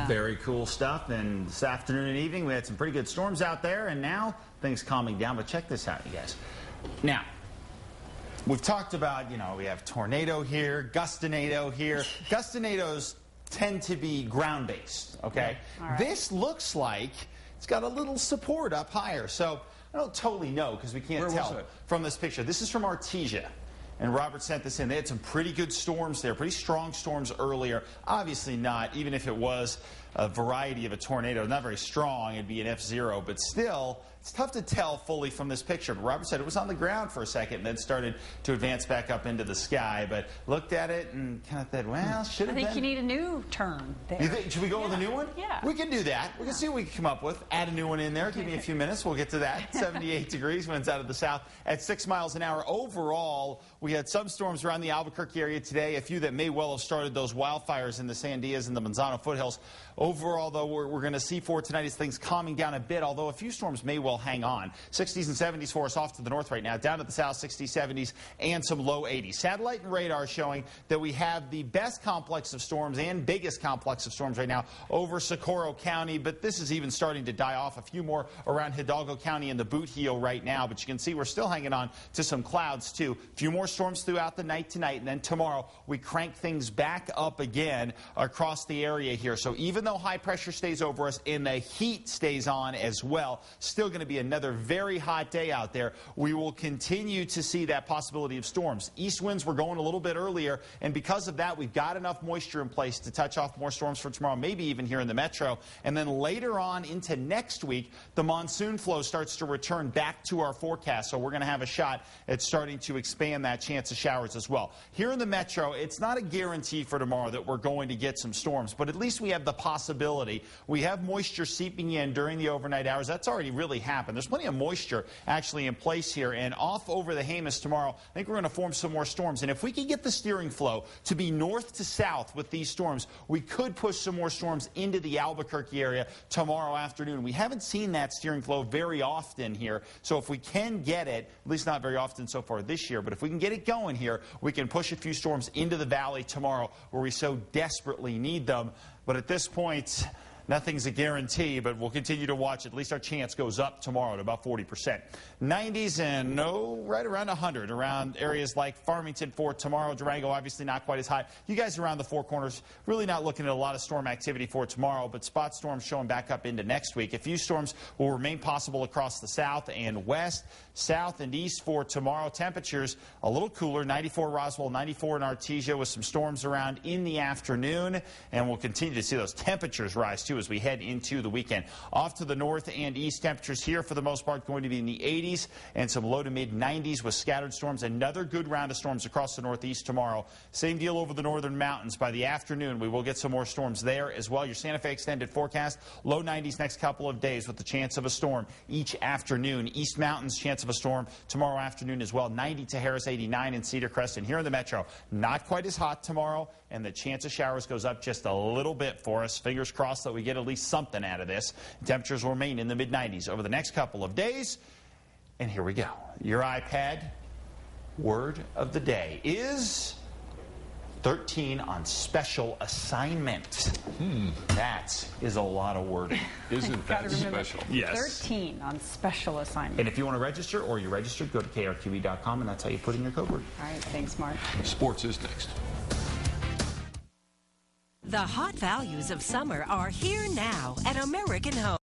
Yeah. Very cool stuff. And this afternoon and evening, we had some pretty good storms out there, and now things calming down. But check this out, you guys. Now, we've talked about, we have tornado here, gustinado here. Gustinados tend to be ground-based, okay? Yeah. All right. This looks like it's got a little support up higher. So I don't totally know because we can't tell from this picture. This is from Artesia. And Robert sent this in. They had some pretty good storms there, pretty strong storms earlier. Obviously not, even if it was a variety of a tornado, not very strong, it'd be an F0, but still, it's tough to tell fully from this picture. But Robert said it was on the ground for a second and then started to advance back up into the sky. But looked at it and kind of said, well, should have been. I think you need a new turn there. You think, should we go with a new one? Yeah. We can do that. We can see what we can come up with. Add a new one in there. Give me a few minutes. We'll get to that. 78 degrees, winds out of the south at 6 miles an hour. Overall, we had some storms around the Albuquerque area today, a few that may well have started those wildfires in the Sandias and the Manzano foothills. Overall, though, we're going to see for tonight is things calming down a bit, although a few storms may well hang on. 60s and 70s for us off to the north right now, down to the south, 60s, 70s, and some low 80s. Satellite and radar showing that we have the best complex of storms and biggest complex of storms right now over Socorro County, but this is even starting to die off. A few more around Hidalgo County and the Boot Heel right now, but you can see we're still hanging on to some clouds, too. A few more storms throughout the night tonight, and then tomorrow we crank things back up again across the area here. So even though high pressure stays over us and the heat stays on as well, still going to be another very hot day out there. We will continue to see that possibility of storms. East winds were going a little bit earlier, and because of that, we've got enough moisture in place to touch off more storms for tomorrow, maybe even here in the metro. And then later on into next week, the monsoon flow starts to return back to our forecast, so we're going to have a shot at starting to expand that chance of showers as well. Here in the metro, it's not a guarantee for tomorrow that we're going to get some storms, but at least we have the possibility. We have moisture seeping in during the overnight hours. That's already really happened. There's plenty of moisture actually in place here, and off over the Jemez tomorrow, I think we're going to form some more storms. And if we can get the steering flow to be north to south with these storms, we could push some more storms into the Albuquerque area tomorrow afternoon. We haven't seen that steering flow very often here, so if we can get it, at least not very often so far this year, but if we can get it going here, we can push a few storms into the valley tomorrow where we so desperately need them. But at this point, nothing's a guarantee, but we'll continue to watch. At least our chance goes up tomorrow to about 40%. 90s and right around 100 around areas like Farmington for tomorrow. Durango obviously not quite as hot. You guys around the Four Corners really not looking at a lot of storm activity for tomorrow, but spot storms showing back up into next week. A few storms will remain possible across the south and west, south and east for tomorrow. Temperatures a little cooler, 94 Roswell, 94 in Artesia with some storms around in the afternoon, and we'll continue to see those temperatures rise too as we head into the weekend. Off to the north and east, temperatures here for the most part going to be in the 80s and some low to mid 90s with scattered storms. Another good round of storms across the northeast tomorrow. Same deal over the northern mountains. By the afternoon, we will get some more storms there as well. Your Santa Fe extended forecast, low 90s next couple of days with the chance of a storm each afternoon. East Mountains, chance of a storm tomorrow afternoon as well. 90 to Harris, 89 in Cedar Crest. And here in the metro, not quite as hot tomorrow, and the chance of showers goes up just a little bit for us. Fingers crossed that we get at least something out of this. Temperatures will remain in the mid-90s over the next couple of days. And here we go. Your iPad word of the day is 13 on special assignment. That is a lot of wording. Isn't that special? Yes. 13 on special assignment. And if you want to register or you're registered, go to krqe.com, and that's how you put in your code word. All right, thanks, Mark. Sports is next. The hot values of summer are here now at American Home.